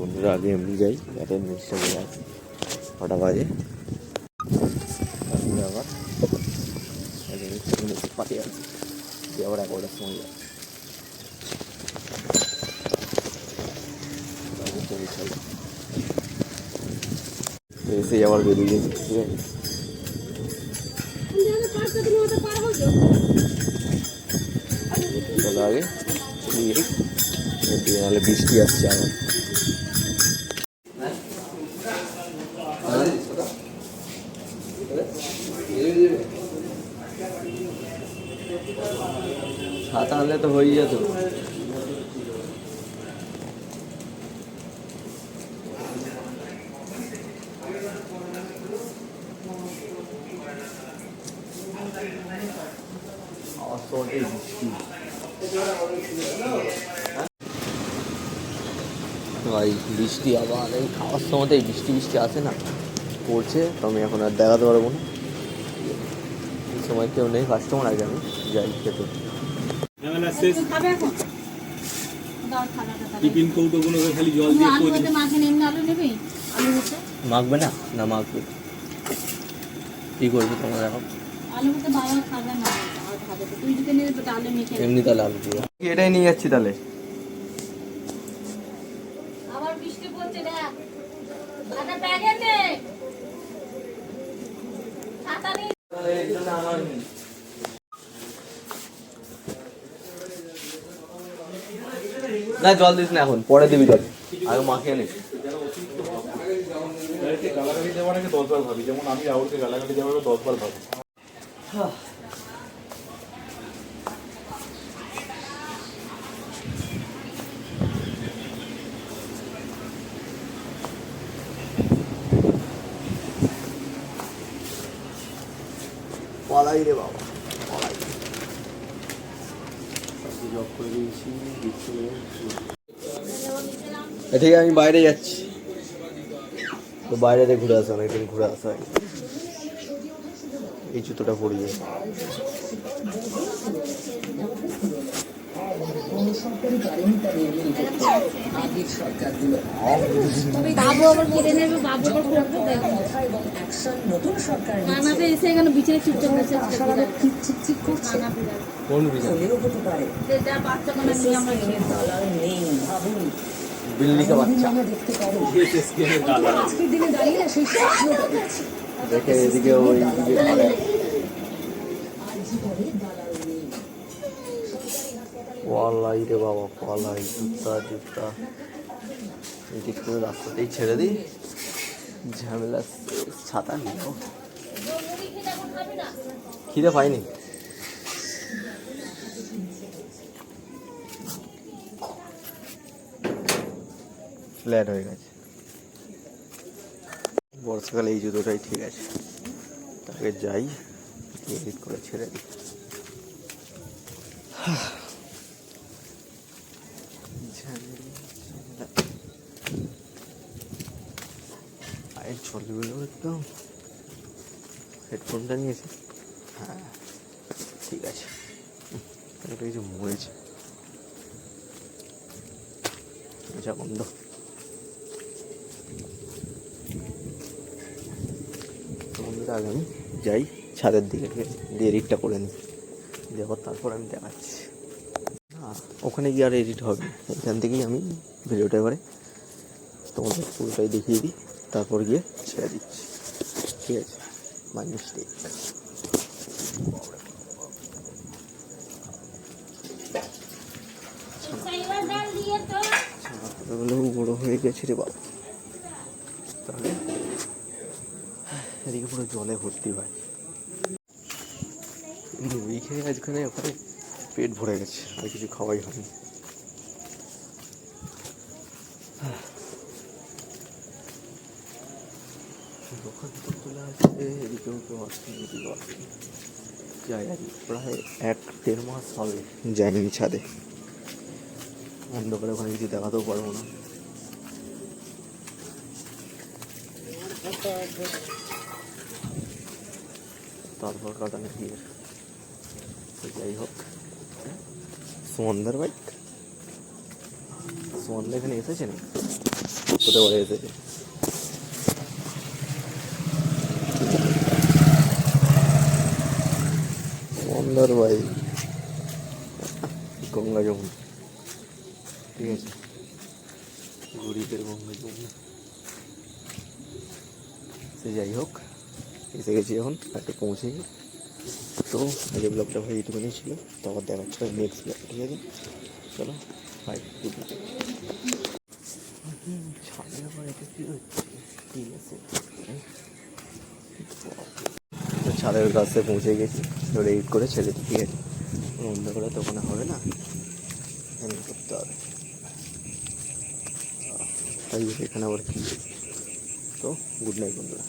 বন্ধুরা আগে এমনি যাই, যাতে মিক্সটা হয়ে যায়। 6টা বাজে, তারপরে আবার পাঠিয়ে আছে, দিয়ে আবার 11টার সময় যায়। এসে আবার বেরিয়ে গেছে, ঠিক আছে। চলো আগে নাহলে বৃষ্টি আসছে আবার। ছাতা আনলে তো হয়ে যেত। ভাই বৃষ্টি আবার এই খাওয়ার সময়তে বৃষ্টি বৃষ্টি আসে না, পড়ছে। তো আমি এখন আর দেখাতে পারবো না, এই সময় কেউ নেই, কাস্টমার আগে আমি যাই খেতে। মাখবে না? না মাখবে, কি করবে তোমার এখন? এমনি তাহলে আলু দিয়ে এটাই নিয়ে যাচ্ছি তাহলে। না জল দিস না, এখন পরে দিবি জল, আগে মাখিয়ে নিস। গালাগালি দেওয়ার আগে 10 বার ভাবি, যেমন আমি রাহুলকে গালাগালি দেওয়ার আগে 10 বার ভাবি। পালাই রে বাবা, পালাই। জব করে দিয়েছি, ঠিক আছে। আমি বাইরে যাচ্ছি, তো বাইরে ঘুরে আসা, অনেকদিন ঘুরে আসা হয়। এই জুতোটা পরে যায়। বিল্লিকে বাচ্চা দেখে এদিকে ওই পালাই রে বাবা, পালাই। জুতা জুতা এদিক করে রাস্তাতেই ছেড়ে দিই, ঝামেলা। ছাতা নিয়ে খিদে পাইনি। ফ্ল্যাট হয়ে গেছে। বর্ষাকালে এই জুতোটাই ঠিক আছে, তাকে যাই এডিট করে ছেড়ে দিই। আয়ের ছবিগুলো একদম হেডফোনটা নিয়েছে। হ্যাঁ ঠিক আছে, এটা কিছু মরেছে। আচ্ছা বন্ধ, বন্ধুটা আগে আমি যাই ছাদের দিকে, ঠিক আছে, দিয়ে এডিটটা করে নিই, দেখো তারপর আমি দেখাচ্ছি। হ্যাঁ ওখানে গিয়ে আর এডিট হবে, এখান থেকেই আমি ভিডিওটা এবারে তোমাদের পুরোটাই দেখিয়ে দিই, তারপর গিয়ে ছেড়ে দিচ্ছি, ঠিক আছে। My mistake. বড় হয়ে গেছে রে বাবা, তাহলে এদিকে পুরো জলে ভর্তি ভাই। মুড়ি খেয়ে আজখানে ওখানে পেট ভরে গেছে, আর কিছু খাওয়াই হয়নি। দোকান তো খোলা আছে, এদিকেও কেউ আসছে, এদিকেও আসছে। যাই আর প্রায় 1-1.5 মাস হবে যাইনি ছাদে, অন্ধকারে ওখানে কিছু দেখাতেও পারবো না। তারপর কাটানো গিয়ে যাই হোক, সুমনদার বাইক সুমনদা এখানে এসেছে না? কোথাও বলে এসেছে। সুমনদার ভাই গঙ্গা যমুনা, ঠিক আছে, গরিবের গঙ্গা যমুনা। সে যাই হোক, এসে গেছি এখন, একটু পৌঁছে গিয়ে। তো আজকে ব্লগটা ভাই এইটুকুনি ছিল, তো আবার দেখা হচ্ছে নেক্সট ব্লগ, ঠিক আছে? চলো বাই, গুড নাইট। ছাদের আবার এটা কী হচ্ছে, ঠিক আছে। তো ছাদের কাছে পৌঁছে গেছি, ধরে এডিট করে ছেড়ে দিই, ঠিক আছে? বন্ধ করে তখন হবে না, এমনি করতে হবে। তাই এখানে আবার কী, তো গুড নাইট বন্ধুরা।